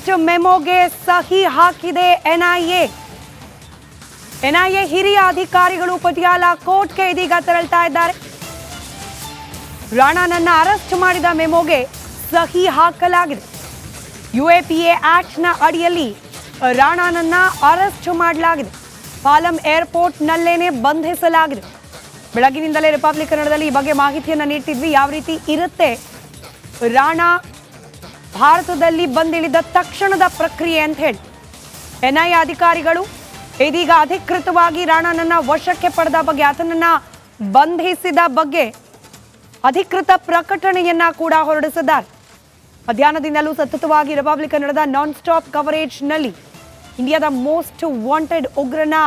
Arrest ಮೆಮೊಗೆ ಸಹಿ ಹಾಕಿದೆ NIA. NIA ಹಿರಿಯ ಅಧಿಕಾರಿಗಳು ಪಟಿಯಾಲ ಕೋರ್ಟ್ಗೆ ಇದೀಗ ತೆರಳ್ತಾ ಇದ್ದಾರೆ. ರಾಣಾನನ್ನ ಅರೆಸ್ಟ್ ಮಾಡಿದ ಮೆಮೊಗೆ ಸಹಿ ಹಾಕಲಾಗಿದೆ. ಯುಎಪಿಎ ಆಕ್ಟ್ನ ಅಡಿಯಲ್ಲಿ ರಾಣಾನನ್ನ ಅರೆಸ್ಟ್ ಮಾಡಲಾಗಿದೆ. ಪಾಲಂ ಏರ್ಪೋರ್ಟ್ ನಲ್ಲೇನೆ ಬಂಧಿಸಲಾಗಿದೆ. ಬೆಳಗಿನಿಂದಲೇ ರಿಪಬ್ಲಿಕ್ ಕನ್ನಡದಲ್ಲಿ ಈ ಬಗ್ಗೆ ಮಾಹಿತಿಯನ್ನು ನೀಡ್ತಿದ್ವಿ. ಯಾವ ರೀತಿ ಇರುತ್ತೆ ರಾಣಾ ಭಾರತದಲ್ಲಿ ಬಂದಿಳಿದ ತಕ್ಷಣದ ಪ್ರಕ್ರಿಯೆ ಅಂತ ಹೇಳಿ ಎನ್ಐಎ ಅಧಿಕಾರಿಗಳು ಇದೀಗ ಅಧಿಕೃತವಾಗಿ ರಾಣಾನನ್ನ ವಶಕ್ಕೆ ಪಡೆದ ಬಗ್ಗೆ, ಆತನನ್ನ ಬಂಧಿಸಿದ ಬಗ್ಗೆ ಅಧಿಕೃತ ಪ್ರಕಟಣೆಯನ್ನ ಕೂಡ ಹೊರಡಿಸಿದ್ದಾರೆ. ಮಧ್ಯಾಹ್ನದಿಂದಲೂ ಸತತವಾಗಿ ರಿಪಬ್ಲಿಕ್ ಕನ್ನಡದ ನಾನ್ ಸ್ಟಾಪ್ ಕವರೇಜ್ನಲ್ಲಿ ಇಂಡಿಯಾದ ಮೋಸ್ಟ್ ವಾಂಟೆಡ್ ಉಗ್ರನ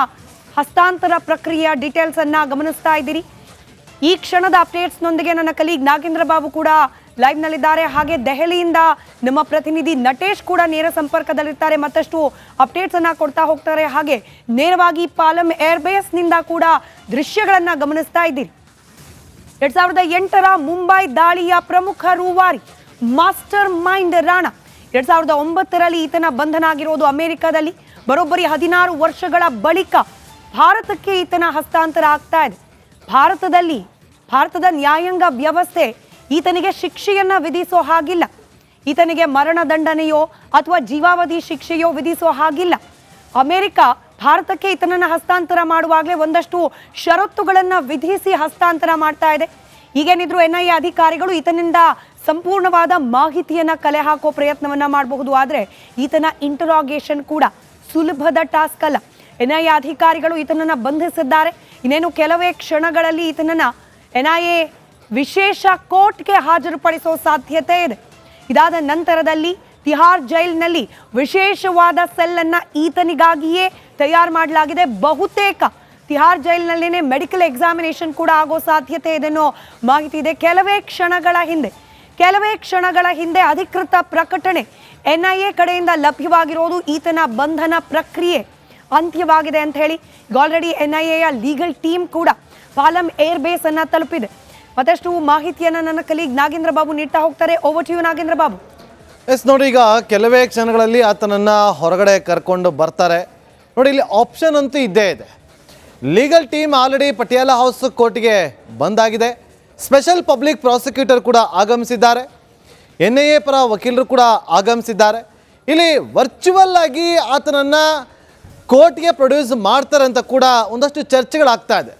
ಹಸ್ತಾಂತರ ಪ್ರಕ್ರಿಯೆಯ ಡೀಟೇಲ್ಸ್ ಅನ್ನ ಗಮನಿಸ್ತಾ ಇದ್ದೀರಿ. ಈ ಕ್ಷಣದ ಅಪ್ಡೇಟ್ಸ್ನೊಂದಿಗೆ ನನ್ನ ಕಲೀಗ್ ನಾಗೇಂದ್ರ ಬಾಬು ಕೂಡ ಲೈವ್ ನಲ್ಲಿದ್ದಾರೆ. ಹಾಗೆ ದೆಹಲಿಯಿಂದ ನಮ್ಮ ಪ್ರತಿನಿಧಿ ನಟೇಶ್ ಕೂಡ ನೇರ ಸಂಪರ್ಕದಲ್ಲಿರ್ತಾರೆ, ಮತ್ತಷ್ಟು ಅಪ್ಡೇಟ್ಸ್ ಅನ್ನ ಕೊಡ್ತಾ ಹೋಗ್ತಾರೆ. ಹಾಗೆ ನೇರವಾಗಿ ಪಾಲಂ ಏರ್ಬೇಸ್ ನಿಂದ ಕೂಡ ದೃಶ್ಯಗಳನ್ನ ಗಮನಿಸ್ತಾ ಇದ್ದೀರಿ. 2008ರ ಮುಂಬೈ ದಾಳಿಯ ಪ್ರಮುಖ ರೂವಾರಿ ಮಾಸ್ಟರ್ ಮೈಂಡ್ ರಾಣಾ 2009ರಲ್ಲಿ ಈತನ ಬಂಧನ ಆಗಿರೋದು ಅಮೆರಿಕದಲ್ಲಿ. ಬರೋಬ್ಬರಿ 16 ವರ್ಷಗಳ ಬಳಿಕ ಭಾರತಕ್ಕೆ ಈತನ ಹಸ್ತಾಂತರ ಆಗ್ತಾ ಇದೆ. ಭಾರತದ ನ್ಯಾಯಾಂಗ ವ್ಯವಸ್ಥೆ ಈತನಿಗೆ ಶಿಕ್ಷೆಯನ್ನ ವಿಧಿಸೋ ಹಾಗಿಲ್ಲ. ಈತನಿಗೆ ಮರಣದಂಡನೆಯೋ ಅಥವಾ ಜೀವಾವಧಿ ಶಿಕ್ಷೆಯೋ ವಿಧಿಸೋ ಹಾಗಿಲ್ಲ. ಅಮೆರಿಕ ಭಾರತಕ್ಕೆ ಈತನನ್ನ ಹಸ್ತಾಂತರ ಮಾಡುವಾಗಲೇ ಒಂದಷ್ಟು ಷರತ್ತುಗಳನ್ನ ವಿಧಿಸಿ ಹಸ್ತಾಂತರ ಮಾಡ್ತಾ ಇದೆ. ಈಗೇನಿದ್ರು ಎನ್ಐಎ ಅಧಿಕಾರಿಗಳು ಈತನಿಂದ ಸಂಪೂರ್ಣವಾದ ಮಾಹಿತಿಯನ್ನ ಕಲೆ ಹಾಕೋ ಪ್ರಯತ್ನವನ್ನ ಮಾಡಬಹುದು. ಆದರೆ ಈತನ ಇಂಟರಾಗೇಷನ್ ಕೂಡ ಸುಲಭದ ಟಾಸ್ಕ್ ಅಲ್ಲ. ಎನ್ಐಎ ಅಧಿಕಾರಿಗಳು ಈತನನ್ನ ಬಂಧಿಸಿದ್ದಾರೆ. ಇನ್ನೇನು ಕೆಲವೇ ಕ್ಷಣಗಳಲ್ಲಿ ಈತನನ್ನ ಎನ್ಐಎ ವಿಶೇಷ ಕೋರ್ಟ್ಗೆ ಹಾಜರುಪಡಿಸೋ ಸಾಧ್ಯತೆ ಇದೆ. ಇದಾದ ನಂತರದಲ್ಲಿ ತಿಹಾರ್ ಜೈಲಿನಲ್ಲಿ ವಿಶೇಷವಾದ ಸೆಲ್ ಅನ್ನ ಈತನಿಗಾಗಿಯೇ ತಯಾರು ಮಾಡಲಾಗಿದೆ. ಬಹುತೇಕ ತಿಹಾರ್ ಜೈಲಿನಲ್ಲೇನೆ ಮೆಡಿಕಲ್ ಎಕ್ಸಾಮಿನೇಷನ್ ಕೂಡ ಆಗೋ ಸಾಧ್ಯತೆ ಇದೆ ಅನ್ನೋ ಮಾಹಿತಿ ಇದೆ. ಕೆಲವೇ ಕ್ಷಣಗಳ ಹಿಂದೆ ಅಧಿಕೃತ ಪ್ರಕಟಣೆ ಎನ್ಐಎ ಕಡೆಯಿಂದ ಲಭ್ಯವಾಗಿರೋದು ಈತನ ಬಂಧನ ಪ್ರಕ್ರಿಯೆ ಅಂತ್ಯವಾಗಿದೆ ಅಂತ ಹೇಳಿ. ಆಲ್ರೆಡಿ ಎನ್ಐಎಯ ಲೀಗಲ್ ಟೀಮ್ ಕೂಡ ಪಾಲಂ ಏರ್ ಬೇಸ್ ಅನ್ನ ತಲುಪಿದೆ. ಮತ್ತಷ್ಟು ಮಾಹಿತಿಯನ್ನ ನನ್ನ ಕಲೀಗ್ ನಾಗೇಂದ್ರ ಬಾಬು ನೀಡ್ತಾ ಹೋಗ್ತಾರೆ. Over to you Nagendra Babu. Yes ನೋಡಿ, ಈಗ ಕೆಲವೇ ಕ್ಷಣಗಳಲ್ಲಿ ಆತನನ್ನು ಹೊರಗಡೆ ಕರ್ಕೊಂಡು ಬರ್ತಾರೆ. ನೋಡಿ, ಇಲ್ಲಿ ಆಪ್ಷನ್ ಅಂತೂ ಇದ್ದೇ ಇದೆ. Legal team already Patiala house ಕೋರ್ಟ್ಗೆ ಬಂದಾಗಿದೆ. ಸ್ಪೆಷಲ್ ಪಬ್ಲಿಕ್ ಪ್ರಾಸಿಕ್ಯೂಟರ್ ಕೂಡ ಆಗಮಿಸಿದ್ದಾರೆ. ಎನ್ಐಎ ಪರ ವಕೀಲರು ಕೂಡ ಆಗಮಿಸಿದ್ದಾರೆ. ಇಲ್ಲಿ ವರ್ಚುವಲ್ ಆಗಿ ಆತನನ್ನು ಕೋರ್ಟ್ಗೆ ಪ್ರೊಡ್ಯೂಸ್ ಮಾಡ್ತಾರೆ ಅಂತ ಕೂಡ ಒಂದಷ್ಟು ಚರ್ಚೆಗಳಾಗ್ತಾ ಇದೆ.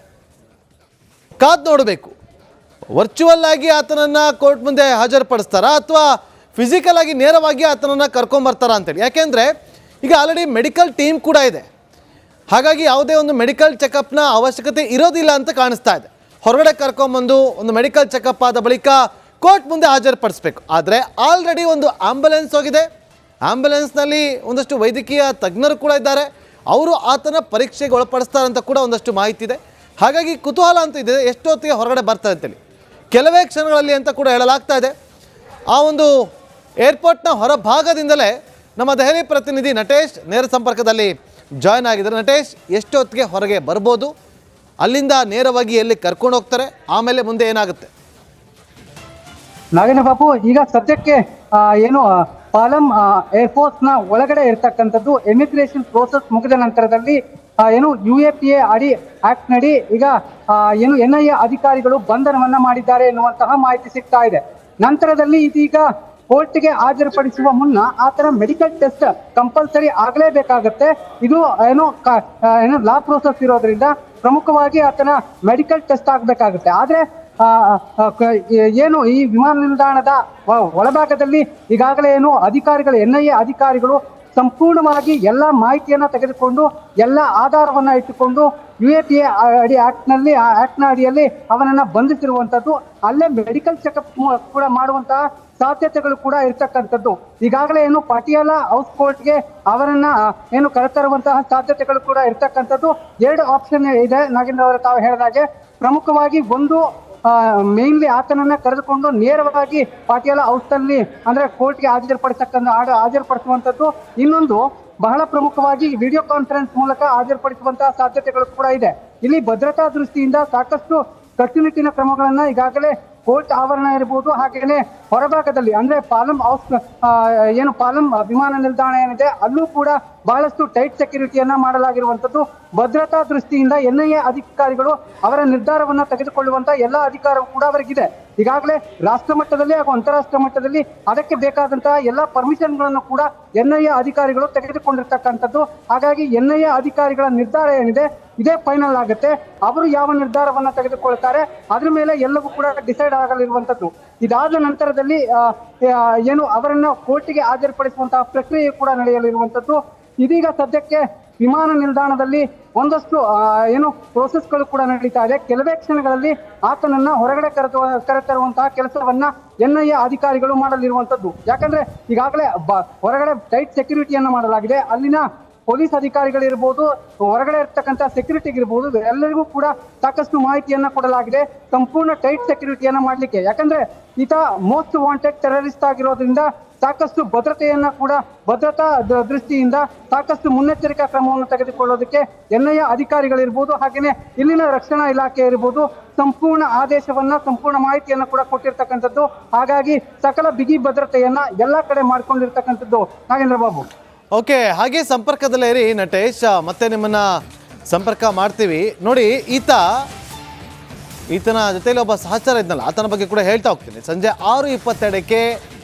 ಕಾದು ನೋಡಬೇಕು, ವರ್ಚುವಲ್ ಆಗಿ ಆತನನ್ನು ಕೋರ್ಟ್ ಮುಂದೆ ಹಾಜರುಪಡಿಸ್ತಾರಾ ಅಥವಾ ಫಿಸಿಕಲ್ ಆಗಿ ನೇರವಾಗಿ ಆತನನ್ನು ಕರ್ಕೊಂಬರ್ತಾರಾ ಅಂತೇಳಿ. ಯಾಕೆಂದರೆ ಈಗ ಆಲ್ರೆಡಿ ಮೆಡಿಕಲ್ ಟೀಮ್ ಕೂಡ ಇದೆ. ಹಾಗಾಗಿ ಯಾವುದೇ ಒಂದು ಮೆಡಿಕಲ್ ಚೆಕಪ್ನ ಅವಶ್ಯಕತೆ ಇರೋದಿಲ್ಲ ಅಂತ ಕಾಣಿಸ್ತಾ ಇದೆ. ಹೊರಗಡೆ ಕರ್ಕೊಂಬಂದು ಒಂದು ಮೆಡಿಕಲ್ ಚೆಕಪ್ ಆದ ಬಳಿಕ ಕೋರ್ಟ್ ಮುಂದೆ ಹಾಜರುಪಡಿಸ್ಬೇಕು. ಆದರೆ ಆಲ್ರೆಡಿ ಒಂದು ಆಂಬ್ಯುಲೆನ್ಸ್ ಹೋಗಿದೆ. ಆಂಬ್ಯುಲೆನ್ಸ್ನಲ್ಲಿ ಒಂದಷ್ಟು ವೈದ್ಯಕೀಯ ತಜ್ಞರು ಕೂಡ ಇದ್ದಾರೆ. ಅವರು ಆತನ ಪರೀಕ್ಷೆಗೆ ಒಳಪಡಿಸ್ತಾರೆ ಅಂತ ಕೂಡ ಒಂದಷ್ಟು ಮಾಹಿತಿ ಇದೆ. ಹಾಗಾಗಿ ಕುತೂಹಲ ಅಂತ ಇದೆ, ಎಷ್ಟೊತ್ತಿಗೆ ಹೊರಗಡೆ ಬರ್ತಾರೆ ಅಂತೇಳಿ. ಕೆಲವೇ ಕ್ಷಣಗಳಲ್ಲಿ ಅಂತ ಕೂಡ ಹೇಳಲಾಗ್ತಾ ಇದೆ. ಆ ಒಂದು ಏರ್ಪೋರ್ಟ್ನ ಹೊರಭಾಗದಿಂದಲೇ ನಮ್ಮ ದೆಹಲಿ ಪ್ರತಿನಿಧಿ ನಟೇಶ್ ನೇರ ಸಂಪರ್ಕದಲ್ಲಿ ಜಾಯ್ನ್ ಆಗಿದ್ದಾರೆ. ನಟೇಶ್, ಎಷ್ಟೊತ್ತಿಗೆ ಹೊರಗೆ ಬರ್ಬೋದು? ಅಲ್ಲಿಂದ ನೇರವಾಗಿ ಎಲ್ಲಿ ಕರ್ಕೊಂಡು ಹೋಗ್ತಾರೆ? ಆಮೇಲೆ ಮುಂದೆ ಏನಾಗುತ್ತೆ? ನಾಗೇಂದ್ರ ಬಾಬು, ಈಗ ಸದ್ಯಕ್ಕೆ ಏನು ಪಾಲಂ ಏರ್ಫೋರ್ಸ್ನ ಒಳಗಡೆ ಇರ್ತಕ್ಕಂಥದ್ದು ಇಮಿಗ್ರೇಷನ್ ಪ್ರೋಸೆಸ್ ಮುಗಿದ ನಂತರದಲ್ಲಿ ಏನು UAPA ಅಡಿ ಆಕ್ಟ್ ನಡಿ ಈಗ ಏನು ಎನ್ಐಎ ಅಧಿಕಾರಿಗಳು ಬಂಧನವನ್ನ ಮಾಡಿದ್ದಾರೆ ಎನ್ನುವಂತಹ ಮಾಹಿತಿ ಸಿಗ್ತಾ ಇದೆ. ನಂತರದಲ್ಲಿ ಇದೀಗ ಕೋರ್ಟ್ಗೆ ಹಾಜರುಪಡಿಸುವ ಮುನ್ನ ಆತನ ಮೆಡಿಕಲ್ ಟೆಸ್ಟ್ ಕಂಪಲ್ಸರಿ ಆಗಲೇಬೇಕಾಗತ್ತೆ. ಇದು ಏನು ಲಾ ಪ್ರೋಸೆಸ್ ಇರೋದ್ರಿಂದ ಪ್ರಮುಖವಾಗಿ ಆತನ ಮೆಡಿಕಲ್ ಟೆಸ್ಟ್ ಆಗಬೇಕಾಗುತ್ತೆ. ಆದ್ರೆ ಏನು ಈ ವಿಮಾನ ನಿಲ್ದಾಣದ ಒಳಭಾಗದಲ್ಲಿ ಈಗಾಗಲೇ ಏನು ಅಧಿಕಾರಿಗಳು ಎನ್ಐಎ ಅಧಿಕಾರಿಗಳು ಸಂಪೂರ್ಣವಾಗಿ ಎಲ್ಲ ಮಾಹಿತಿಯನ್ನ ತೆಗೆದುಕೊಂಡು ಎಲ್ಲ ಆಧಾರವನ್ನ ಇಟ್ಟುಕೊಂಡು UAPA ಅಡಿ ಆಕ್ಟ್ನ ಅಡಿಯಲ್ಲಿ ಅವನನ್ನ ಬಂಧಿಸಿರುವಂತದ್ದು. ಅಲ್ಲೇ ಮೆಡಿಕಲ್ ಚೆಕಪ್ ಕೂಡ ಮಾಡುವಂತಹ ಸಾಧ್ಯತೆಗಳು ಕೂಡ ಇರ್ತಕ್ಕಂಥದ್ದು. ಈಗಾಗಲೇ ಏನು ಪಟಿಯಾಲ ಹೌಸ್ ಕೋರ್ಟ್ಗೆ ಅವರನ್ನ ಏನು ಕರೆತರುವಂತಹ ಸಾಧ್ಯತೆಗಳು ಕೂಡ ಇರ್ತಕ್ಕಂಥದ್ದು. 2 ಆಪ್ಷನ್ ಇದೆ ನಾಗೇಂದ್ರ ಅವರು ತಾವು ಹೇಳಿದಾಗೆ. ಪ್ರಮುಖವಾಗಿ ಒಂದು ಮೇನ್ಲಿ ಆತನನ್ನ ಕರೆದುಕೊಂಡು ನೇರವಾಗಿ ಪಟಿಯಾಲ ಹೌಸ್ ಅಲ್ಲಿ ಅಂದ್ರೆ ಕೋರ್ಟ್ಗೆ ಹಾಜರುಪಡಿಸುವಂತದ್ದು. ಇನ್ನೊಂದು ಬಹಳ ಪ್ರಮುಖವಾಗಿ ವಿಡಿಯೋ ಕಾನ್ಫರೆನ್ಸ್ ಮೂಲಕ ಹಾಜರುಪಡಿಸುವಂತಹ ಸಾಧ್ಯತೆಗಳು ಕೂಡ ಇದೆ. ಇಲ್ಲಿ ಭದ್ರತಾ ದೃಷ್ಟಿಯಿಂದ ಸಾಕಷ್ಟು ಕಟ್ಟುನಿಟ್ಟಿನ ಕ್ರಮಗಳನ್ನ ಈಗಾಗಲೇ ಕೋರ್ಟ್ ಆವರಣ ಇರ್ಬೋದು, ಹಾಗೇನೆ ಹೊರಭಾಗದಲ್ಲಿ ಅಂದ್ರೆ ಪಾಲಂ ಹೌಸ್ ಏನು ಪಾಲಂ ವಿಮಾನ ನಿಲ್ದಾಣ ಏನಿದೆ ಅಲ್ಲೂ ಕೂಡ ಬಹಳಷ್ಟು ಟೈಟ್ ಸೆಕ್ಯೂರಿಟಿಯನ್ನ ಮಾಡಲಾಗಿರುವಂತದ್ದು. ಭದ್ರತಾ ದೃಷ್ಟಿಯಿಂದ NIA ಅಧಿಕಾರಿಗಳು ಅವರ ನಿರ್ಧಾರವನ್ನ ತೆಗೆದುಕೊಳ್ಳುವಂತ ಎಲ್ಲ ಅಧಿಕಾರವೂ ಕೂಡ ಅವರಿಗಿದೆ. ಈಗಾಗಲೇ ರಾಷ್ಟ್ರ ಮಟ್ಟದಲ್ಲಿ ಹಾಗೂ ಅಂತಾರಾಷ್ಟ್ರೀಯ ಮಟ್ಟದಲ್ಲಿ ಅದಕ್ಕೆ ಬೇಕಾದಂತಹ ಎಲ್ಲ ಪರ್ಮಿಷನ್ಗಳನ್ನು ಕೂಡ NIA ಅಧಿಕಾರಿಗಳು ತೆಗೆದುಕೊಂಡಿರ್ತಕ್ಕಂಥದ್ದು. ಹಾಗಾಗಿ NIA ಅಧಿಕಾರಿಗಳ ನಿರ್ಧಾರ ಏನಿದೆ ಇದೇ ಫೈನಲ್ ಆಗುತ್ತೆ. ಅವರು ಯಾವ ನಿರ್ಧಾರವನ್ನ ತೆಗೆದುಕೊಳ್ತಾರೆ ಅದ್ರ ಮೇಲೆ ಎಲ್ಲವೂ ಕೂಡ ಡಿಸೈಡ್ ಆಗಲಿರುವಂತದ್ದು. ಇದಾದ ನಂತರದಲ್ಲಿ ಏನು ಅವರನ್ನ ಕೋರ್ಟಿಗೆ ಹಾಜರುಪಡಿಸುವಂತಹ ಪ್ರಕ್ರಿಯೆ ಕೂಡ ನಡೆಯಲಿರುವಂತದ್ದು. ಇದೀಗ ಸದ್ಯಕ್ಕೆ ವಿಮಾನ ನಿಲ್ದಾಣದಲ್ಲಿ ಒಂದಷ್ಟು ಏನು ಪ್ರೋಸೆಸ್ಗಳು ಕೂಡ ನಡೀತಾ ಇದೆ. ಕೆಲವೇ ಕ್ಷಣಗಳಲ್ಲಿ ಆತನನ್ನ ಹೊರಗಡೆ ಕರೆತರುವಂತಹ ಕೆಲಸವನ್ನ NIA ಅಧಿಕಾರಿಗಳು ಮಾಡಲಿರುವಂತದ್ದು. ಯಾಕಂದ್ರೆ ಈಗಾಗಲೇ ಹೊರಗಡೆ ಟೈಟ್ ಸೆಕ್ಯೂರಿಟಿಯನ್ನ ಮಾಡಲಾಗಿದೆ. ಅಲ್ಲಿನ ಪೊಲೀಸ್ ಅಧಿಕಾರಿಗಳಿರ್ಬೋದು, ಹೊರಗಡೆ ಇರ್ತಕ್ಕಂಥ ಸೆಕ್ಯೂರಿಟಿ ಇರ್ಬೋದು, ಎಲ್ಲರಿಗೂ ಕೂಡ ಸಾಕಷ್ಟು ಮಾಹಿತಿಯನ್ನ ಕೊಡಲಾಗಿದೆ ಸಂಪೂರ್ಣ ಟೈಟ್ ಸೆಕ್ಯೂರಿಟಿಯನ್ನ ಮಾಡ್ಲಿಕ್ಕೆ. ಯಾಕಂದ್ರೆ ಈತ ಮೋಸ್ಟ್ ವಾಂಟೆಡ್ ಟೆರರಿಸ್ಟ್ ಆಗಿರೋದ್ರಿಂದ ಸಾಕಷ್ಟು ಭದ್ರತಾ ದೃಷ್ಟಿಯಿಂದ ಸಾಕಷ್ಟು ಮುನ್ನೆಚ್ಚರಿಕಾ ಕ್ರಮವನ್ನು ತೆಗೆದುಕೊಳ್ಳೋದಕ್ಕೆ NIA ಅಧಿಕಾರಿಗಳಿರ್ಬೋದು, ಹಾಗೇನೆ ಇಲ್ಲಿನ ರಕ್ಷಣಾ ಇಲಾಖೆ ಇರ್ಬೋದು ಸಂಪೂರ್ಣ ಆದೇಶವನ್ನ, ಸಂಪೂರ್ಣ ಮಾಹಿತಿಯನ್ನ ಕೂಡ ಕೊಟ್ಟಿರ್ತಕ್ಕಂಥದ್ದು. ಹಾಗಾಗಿ ಸಕಲ ಬಿಗಿ ಭದ್ರತೆಯನ್ನ ಎಲ್ಲಾ ಕಡೆ ಮಾಡ್ಕೊಂಡಿರ್ತಕ್ಕಂಥದ್ದು. ನಾಗೇಂದ್ರ ಬಾಬು. ಓಕೆ, ಹಾಗೆ ಸಂಪರ್ಕದಲ್ಲೇ ಇರಿ ನಟೇಶ್, ಮತ್ತೆ ನಿಮ್ಮನ್ನ ಸಂಪರ್ಕ ಮಾಡ್ತೀವಿ. ನೋಡಿ, ಈತನ ಜೊತೆಲಿ ಒಬ್ಬ ಸಹಚರ ಇದ್ನಲ್ಲ, ಆತನ ಬಗ್ಗೆ ಕೂಡ ಹೇಳ್ತಾ ಹೋಗ್ತೀನಿ. ಸಂಜೆ 6:22ಕ್ಕೆ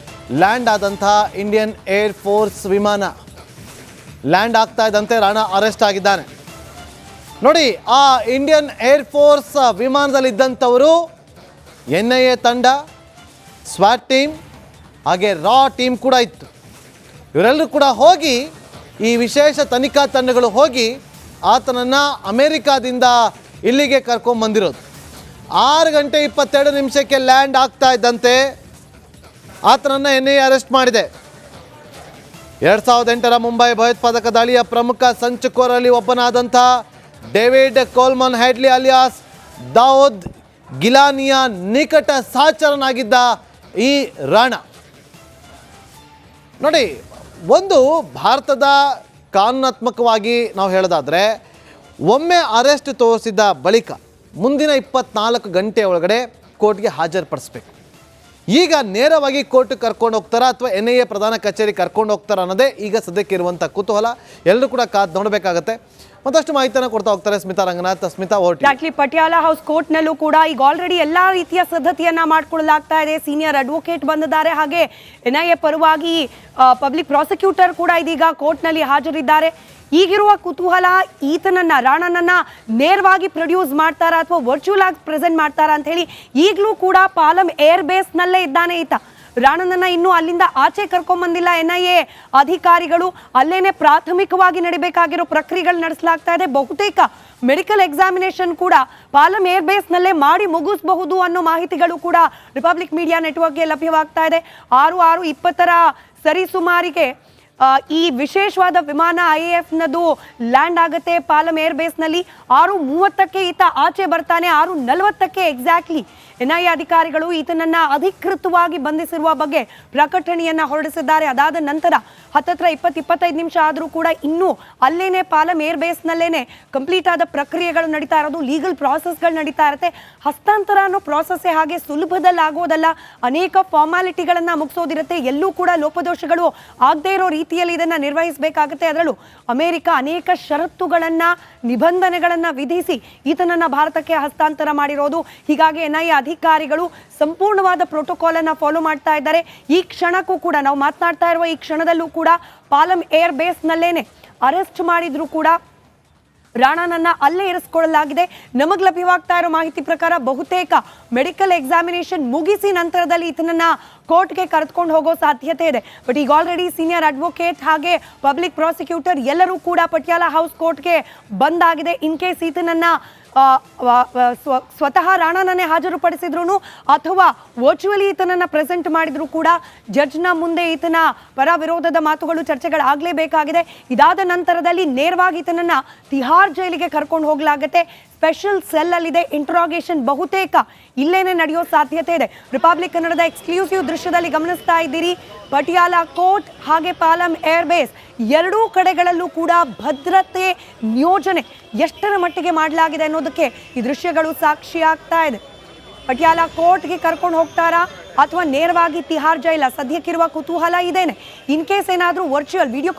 ಲ್ಯಾಂಡ್ ಆದಂತಹ ಇಂಡಿಯನ್ ಏರ್ ಫೋರ್ಸ್ ವಿಮಾನ ಲ್ಯಾಂಡ್ ಆಗ್ತಾ ಇದ್ದಂತೆ ರಾಣಾ ಅರೆಸ್ಟ್ ಆಗಿದ್ದಾನೆ. ನೋಡಿ, ಆ ಇಂಡಿಯನ್ ಏರ್ ಫೋರ್ಸ್ ವಿಮಾನದಲ್ಲಿದ್ದಂಥವರು NIA ತಂಡ, ಸ್ವಾಟ್ ಟೀಮ್, ಹಾಗೆ ರಾ ಟೀಮ್ ಕೂಡ ಇತ್ತು. ಇವರೆಲ್ಲರೂ ಕೂಡ ಹೋಗಿ, ಈ ವಿಶೇಷ ತನಿಖಾ ತಂಡಗಳು ಹೋಗಿ ಆತನನ್ನು ಅಮೇರಿಕಾದಿಂದ ಇಲ್ಲಿಗೆ ಕರ್ಕೊಂಬಂದಿರೋದು. 6:22 ಲ್ಯಾಂಡ್ ಆಗ್ತಾ ಇದ್ದಂತೆ ಆತನನ್ನು NIA ಅರೆಸ್ಟ್ ಮಾಡಿದೆ. 2008ರ ಮುಂಬೈ ಭಯೋತ್ಪಾದಕ ದಾಳಿಯ ಪ್ರಮುಖ ಸಂಚುಕೋರಲ್ಲಿ ಒಬ್ಬನಾದಂಥ ಡೇವಿಡ್ ಕೋಲ್ಮನ್ ಹ್ಯಾಡ್ಲಿ ಅಲಿಯಾಸ್ ದಾವೂದ್ ಗಿಲಾನಿಯ ನಿಕಟ ಸಹಚರನಾಗಿದ್ದ ಈ ರಾಣಾ. ನೋಡಿ, ಒಂದು ಭಾರತದ ಕಾನೂನಾತ್ಮಕವಾಗಿ ನಾವು ಹೇಳೋದಾದರೆ ಒಮ್ಮೆ ಅರೆಸ್ಟ್ ತೋರಿಸಿದ ಬಳಿಕ ಮುಂದಿನ 24 ಗಂಟೆ ಒಳಗಡೆ ಕೋರ್ಟ್ಗೆ ಹಾಜರುಪಡಿಸ್ಬೇಕು. ಈಗ ನೇರವಾಗಿ ಕೋರ್ಟ್ ಕರ್ಕೊಂಡು ಹೋಗ್ತಾರಾ ಅಥವಾ NIA ಪ್ರಧಾನ ಕಚೇರಿ ಕರ್ಕೊಂಡು ಹೋಗ್ತಾರಾ ಅನ್ನೋದೇ ಈಗ ಸದ್ಯಕ್ಕೆ ಇರುವಂಥ ಕುತೂಹಲ. ಎಲ್ಲರೂ ಕೂಡ ಕಾದು ನೋಡಬೇಕಾಗತ್ತೆ. ಮತ್ತಷ್ಟು ಮಾಹಿತಿಯನ್ನು ಕೊಡ್ತಾ ಹೋಗ್ತಾರೆ ಸ್ಮಿತಾ ರಂಗನಾಥ್. ಸ್ಮಿತಾ, ಎಕ್ಸಾಕ್ಟ್ಲಿ, ಪಟಿಯಾಲ ಹೌಸ್ ಕೋರ್ಟ್ನಲ್ಲೂ ಕೂಡ ಈಗ ಆಲ್ರೆಡಿ ಎಲ್ಲಾ ರೀತಿಯ ಸಿದ್ಧತೆಯನ್ನ ಮಾಡ್ಕೊಳ್ಳಲಾಗ್ತಾ ಇದೆ. ಸೀನಿಯರ್ ಅಡ್ವೊಕೇಟ್ ಬಂದಿದ್ದಾರೆ, ಹಾಗೆ NIA ಪರವಾಗಿ ಪಬ್ಲಿಕ್ ಪ್ರಾಸಿಕ್ಯೂಟರ್ ಕೂಡ ಇದೀಗ ಕೋರ್ಟ್ನಲ್ಲಿ ಹಾಜರಿದ್ದಾರೆ. ಈಗಿರುವ ಕುತೂಹಲ, ಈತನನ್ನ ರಾಣನನ್ನ ನೇರವಾಗಿ ಪ್ರೊಡ್ಯೂಸ್ ಮಾಡ್ತಾರಾ ಅಥವಾ ವರ್ಚುವಲ್ ಆಗಿ ಪ್ರೆಸೆಂಟ್ ಮಾಡ್ತಾರಾ ಅಂತ ಹೇಳಿ. ಈಗಲೂ ಕೂಡ ಪಾಲಂ ಏರ್ ಬೇಸ್ ನಲ್ಲೇ ಇದ್ದಾನೆ ಈತ. ರಾಣನನ್ನ ಇನ್ನೂ ಅಲ್ಲಿಂದ ಆಚೆ ಕರ್ಕೊಂಡ್ಬಂದಿಲ್ಲ NIA ಅಧಿಕಾರಿಗಳು. ಅಲ್ಲೇನೆ ಪ್ರಾಥಮಿಕವಾಗಿ ನಡಿಬೇಕಾಗಿರೋ ಪ್ರಕ್ರಿಯೆಗಳು ನಡೆಸಲಾಗ್ತಾ ಇದೆ. ಬಹುತೇಕ ಮೆಡಿಕಲ್ ಎಕ್ಸಾಮಿನೇಷನ್ ಕೂಡ ಪಾಲಂ ಏರ್ ಬೇಸ್ ನಲ್ಲೇ ಮಾಡಿ ಮುಗಿಸಬಹುದು ಅನ್ನೋ ಮಾಹಿತಿಗಳು ಕೂಡ ರಿಪಬ್ಲಿಕ್ ಮೀಡಿಯಾ ನೆಟ್ವರ್ಕ್ಗೆ ಲಭ್ಯವಾಗ್ತಾ ಇದೆ. 6:20ರ ಸರಿಸುಮಾರಿಗೆ ಈ ವಿಶೇಷವಾದ ವಿಮಾನ IAFನದು ಲ್ಯಾಂಡ್ ಆಗುತ್ತೆ ಪಾಲಂ ಏರ್ ಬೇಸ್ನಲ್ಲಿ. 6:30ಕ್ಕೆ ಈತ ಆಚೆ ಬರ್ತಾನೆ. 6:40ಕ್ಕೆ ಎಕ್ಸಾಕ್ಟ್ಲಿ NIA ಅಧಿಕಾರಿಗಳು ಈತನನ್ನ ಅಧಿಕೃತವಾಗಿ ಬಂಧಿಸಿರುವ ಬಗ್ಗೆ ಪ್ರಕಟಣೆಯನ್ನ ಹೊರಡಿಸಿದ್ದಾರೆ. ಅದಾದ ನಂತರ ಹತ್ತತ್ರ 20-25 ನಿಮಿಷ ಆದರೂ ಕೂಡ ಇನ್ನೂ ಅಲ್ಲೇನೆ ಪಾಲಂ ಏರ್ ಬೇಸ್ನಲ್ಲೇನೆ ಕಂಪ್ಲೀಟ್ ಆದ ಪ್ರಕ್ರಿಯೆಗಳು ನಡೀತಾ ಇರೋದು, ಲೀಗಲ್ ಪ್ರಾಸೆಸ್ಗಳು ನಡೀತಾ ಇರುತ್ತೆ. ಹಸ್ತಾಂತರ ಅನ್ನೋ ಪ್ರಾಸೆಸ್ಸೇ ಹಾಗೆ ಸುಲಭದಲ್ಲಿ ಆಗೋದಲ್ಲ, ಅನೇಕ ಫಾರ್ಮಾಲಿಟಿಗಳನ್ನ ಮುಗಿಸೋದಿರುತ್ತೆ. ಎಲ್ಲೂ ಕೂಡ ಲೋಪದೋಷಗಳು ಆಗದೇ ಇರೋ ರೀತಿಯಲ್ಲಿ ಇದನ್ನ ನಿರ್ವಹಿಸಬೇಕಾಗುತ್ತೆ. ಅದರಲ್ಲೂ ಅಮೆರಿಕ ಅನೇಕ ಷರತ್ತುಗಳನ್ನ, ನಿಬಂಧನೆಗಳನ್ನ ವಿಧಿಸಿ ಈತನನ್ನ ಭಾರತಕ್ಕೆ ಹಸ್ತಾಂತರ ಮಾಡಿರೋದು. ಹೀಗಾಗಿ NIA ಅಧಿಕಾರಿಗಳು ಸಂಪೂರ್ಣವಾದ ಪ್ರೋಟೋಕಾಲ್ ಅನ್ನ ಫಾಲೋ ಮಾಡ್ತಾ ಇದ್ದಾರೆ. ಈ ಕ್ಷಣಕ್ಕೂ ಕೂಡ ನಾವು ಮಾತನಾಡ್ತಾ ಇರುವ ಈ ಕ್ಷಣದಲ್ಲೂ ಕೂಡ ಪಾಲಂ ಏರ್ ಬೇಸ್ ನಲ್ಲೇನೆ ಅರೆಸ್ಟ್ ಮಾಡಿದ್ರು ಕೂಡ ರಾಣನನ್ನ ಅಲ್ಲೇ ಇರಿಸಿಕೊಳ್ಳಲಾಗಿದೆ. ನಮಗೆ ಲಭ್ಯವಾಗ್ತಾ ಇರೋ ಮಾಹಿತಿ ಪ್ರಕಾರ ಬಹುತೇಕ ಮೆಡಿಕಲ್ ಎಕ್ಸಾಮಿನೇಷನ್ ಮುಗಿಸಿ ನಂತರದಲ್ಲಿ ಈತನನ್ನ ಕೋರ್ಟ್ಗೆ ಕರೆದುಕೊಂಡು ಹೋಗೋ ಸಾಧ್ಯತೆ ಇದೆ. ಬಟ್ ಈಗ ಆಲ್ರೆಡಿ ಸೀನಿಯರ್ ಅಡ್ವೊಕೇಟ್ ಹಾಗೆ ಪಬ್ಲಿಕ್ ಪ್ರಾಸಿಕ್ಯೂಟರ್ ಎಲ್ಲರೂ ಕೂಡ ಪಟಿಯಾಲ ಹೌಸ್ ಕೋರ್ಟ್ಗೆ ಬಂದಾಗಿದೆ. ಇನ್ ಕೇಸ್ ಈತನನ್ನ ಸ್ವತಃ ರಾಣನನ್ನೇ ಹಾಜರುಪಡಿಸಿದ್ರು ಅಥವಾ ವರ್ಚುವಲಿ ಈತನನ್ನ ಪ್ರೆಸೆಂಟ್ ಮಾಡಿದ್ರು ಕೂಡ ಜಡ್ಜ್ನ ಮುಂದೆ ಈತನ ಪರ ವಿರೋಧದ ಮಾತುಗಳು, ಚರ್ಚೆಗಳಾಗಲೇಬೇಕಾಗಿದೆ. ಇದಾದ ನಂತರದಲ್ಲಿ ನೇರವಾಗಿ ಈತನನ್ನ ತಿಹಾರ್ ಜೈಲಿಗೆ ಕರ್ಕೊಂಡು ಹೋಗಲಾಗುತ್ತೆ. ಸ್ಪೆಷಲ್ ಸೆಲ್ ಅಲ್ಲಿದೆ. ಇಂಟ್ರಾಗೇಷನ್ ಬಹುತೇಕ ಇಲ್ಲೇನೆ ನಡೆಯೋ ಸಾಧ್ಯತೆ ಇದೆ. ರಿಪಬ್ಲಿಕ್ ಕನ್ನಡದ ಎಕ್ಸ್ಕ್ಲೂಸಿವ್ ದೃಶ್ಯದಲ್ಲಿ ಗಮನಿಸ್ತಾ ಇದ್ದೀರಿ. ಪಟಿಯಾಲ ಕೋರ್ಟ್ ಹಾಗೆ ಪಾಲಂ ಏರ್ ಬೇಸ್ ಎರಡೂ ಕಡೆಗಳಲ್ಲೂ ಕೂಡ ಭದ್ರತೆ ನಿಯೋಜನೆ ಎಷ್ಟರ ಮಟ್ಟಿಗೆ ಮಾಡಲಾಗಿದೆ ಅನ್ನೋದಕ್ಕೆ ಈ ದೃಶ್ಯಗಳು ಸಾಕ್ಷಿ ಆಗ್ತಾ ಇದೆ. ಪಟಿಯಾಲ ಕೋರ್ಟ್ಗೆ ಕರ್ಕೊಂಡು ಹೋಗ್ತಾರಾ ಅಥವಾ ನೇರವಾಗಿ ತಿಹಾರ್ ಜೈಲ? ಸದ್ಯಕ್ಕಿರುವ ಕುತೂಹಲ ಇದೇನೆ. ಇನ್ ಕೇಸ್ ಏನಾದರೂ ವರ್ಚುವಲ್ ವಿಡಿಯೋ